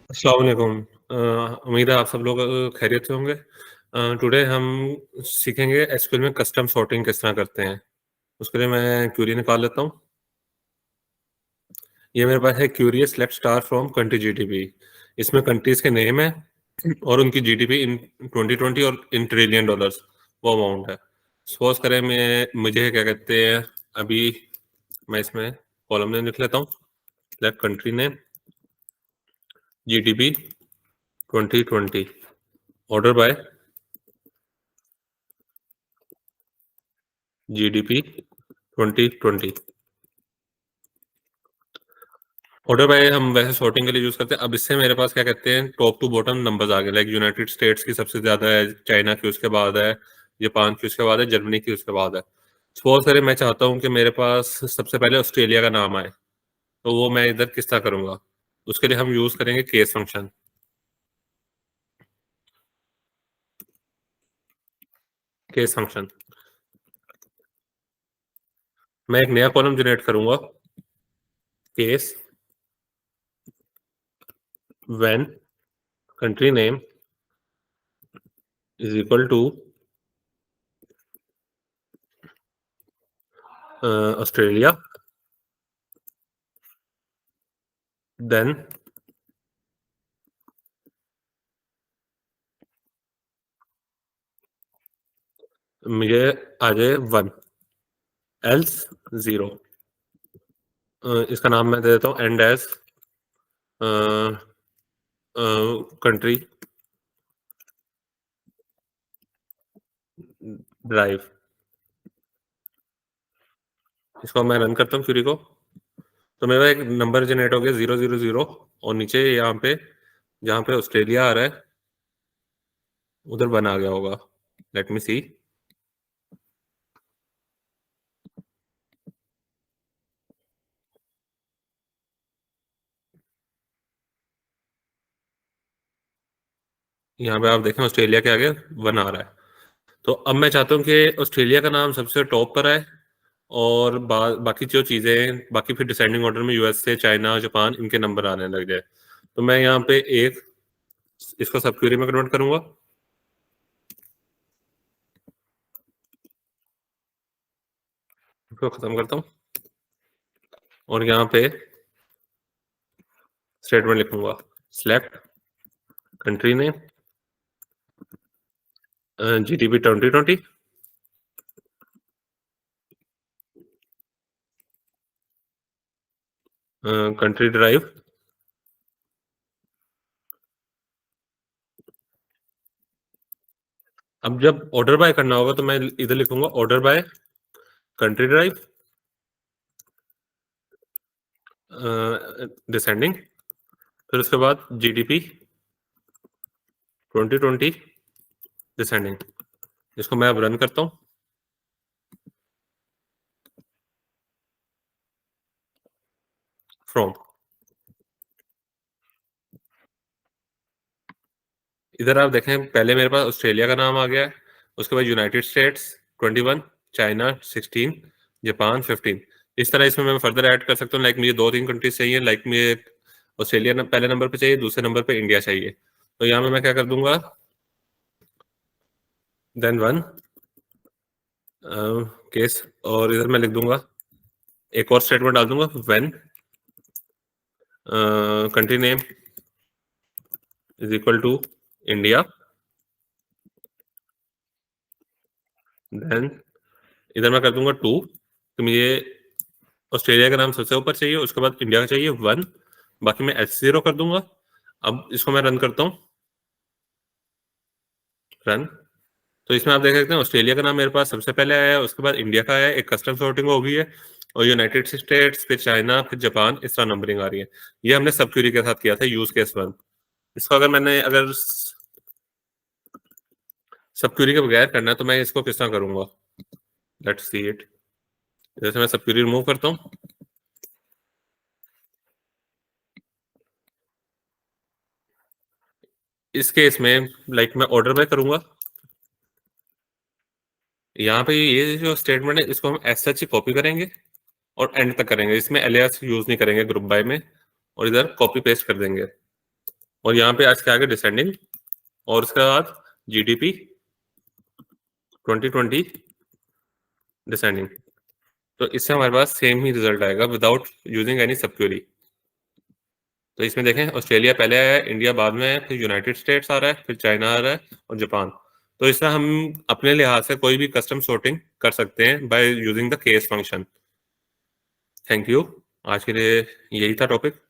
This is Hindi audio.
अस्सलाम वालेकुम। उम्मीद है आप सब लोग खैरियत से होंगे। टुडे हम सीखेंगे एसक्यूएल में कस्टम सॉर्टिंग किस तरह करते हैं। उसके लिए मैं क्यूरी निकाल लेता हूँ। ये मेरे पास है query select star from country GDP. इसमें कंट्रीज के नेम है और उनकी जीडीपी इन 2020 और इन ट्रिलियन डॉलर्स वो अमाउंट है। सपोज करें मैं मुझे क्या कहते हैं, अभी मैं इसमें कॉलम नेम लिख लेता हूँ। Select country name, GDP 2020, order by GDP 2020। Order by हम वैसे सॉर्टिंग के लिए यूज करते हैं। अब इससे मेरे पास क्या कहते हैं, टॉप टू बॉटम नंबर्स आ गए। लाइक यूनाइटेड स्टेट्स की सबसे ज्यादा है, चाइना की उसके बाद है, जापान की उसके बाद है, जर्मनी की उसके बाद है। सपोज करें मैं चाहता हूँ कि मेरे पास सबसे पहले ऑस्ट्रेलिया का नाम आए, तो वो मैं इधर किस तरह करूंगा। उसके लिए हम यूज करेंगे केस फंक्शन। केस फंक्शन मैं एक नया कॉलम जनरेट करूंगा। Case when country name is equal to Australia, then मुझे आ जाए 1, एल्स 0। इसका नाम मैं दे देता हूँ एंड एज कंट्री ड्राइव। इसको मैं रन करता हूँ क्यूरी को, तो मेरा एक नंबर जनरेट हो गया 000 और नीचे यहाँ पे जहाँ पे ऑस्ट्रेलिया आ रहा है उधर बना गया होगा। लेट मी सी। यहाँ पे आप देखें ऑस्ट्रेलिया के आगे 1 आ रहा है। तो अब मैं चाहता हूँ कि ऑस्ट्रेलिया का नाम सबसे टॉप पर आए और बाकी जो चीजें हैं, बाकी फिर डिसेंडिंग ऑर्डर में यूएसए, चाइना, जापान इनके नंबर आने लग जाए। तो मैं यहाँ पे एक इसको सब क्वेरी में कन्वर्ट करूंगा। इसको खत्म करता हूँ और यहाँ पे स्टेटमेंट लिखूंगा। Select country name, GDP 2020, country drive. अब जब ऑर्डर बाय करना होगा तो मैं इधर लिखूंगा order by country drive, descending, फिर उसके बाद जीडीपी 2020 डिसेंडिंग। इसको मैं अब रन करता हूँ। फ्रॉम, इधर आप देखें पहले मेरे पास ऑस्ट्रेलिया का नाम आ गया है, उसके बाद यूनाइटेड स्टेट्स 21, चाइना 16, जापान 15। इस तरह इसमें मैं फर्दर ऐड कर सकता हूँ। लाइक मुझे 2-3 कंट्रीज चाहिए। लाइक मुझे ऑस्ट्रेलिया पहले नंबर पे चाहिए, दूसरे नंबर पे इंडिया चाहिए। तो यहाँ में मैं क्या कर दूंगा, देन 1 केस, और इधर मैं लिख दूंगा एक और स्टेटमेंट डाल दूंगा, when country name is equal to India, then इधर मैं कर दूंगा 2 कि मुझे ऑस्ट्रेलिया का नाम सबसे ऊपर चाहिए, उसके बाद इंडिया का चाहिए 1, बाकी मैं H0 कर दूंगा। अब इसको मैं रन करता हूँ। रन। तो इसमें आप देख सकते हैं ऑस्ट्रेलिया का नाम मेरे पास सबसे पहले आया है, उसके बाद इंडिया का आया है, एक कस्टम सॉर्टिंग हो गई है, और यूनाइटेड स्टेट्स, फिर चाइना, फिर जापान, इस तरह नंबरिंग आ रही है। ये हमने सब क्यूरी के साथ किया था, यूज केस 1। इसको अगर सब क्यूरी के बगैर करना है तो मैं इसको किस तरह करूंगा, लेट्स सी इट। जैसे मैं सब क्यूरी रिमूव करता हूँ, इस केस में लाइक मैं ऑर्डर बाय करूंगा। यहाँ पे ये जो स्टेटमेंट है इसको हम एस सच ही कॉपी करेंगे और एंड तक करेंगे। इसमें एलियास यूज नहीं करेंगे ग्रुप बाय में, और इधर कॉपी पेस्ट कर देंगे। और यहाँ पे आज क्या आ गया, डिसेंडिंग, और उसके बाद जीडीपी 2020 डिसेंडिंग। तो इससे हमारे पास सेम ही रिजल्ट आएगा विदाउट यूजिंग एनी सब क्वेरी। तो इसमें देखें, ऑस्ट्रेलिया पहले आया है, इंडिया बाद में है, फिर यूनाइटेड स्टेट्स आ रहा है, फिर चाइना आ रहा है और जापान। तो इसमें हम अपने लिहाज से कोई भी कस्टम सॉर्टिंग कर सकते हैं by using the case function. Thank you. आज के लिए यही था टॉपिक।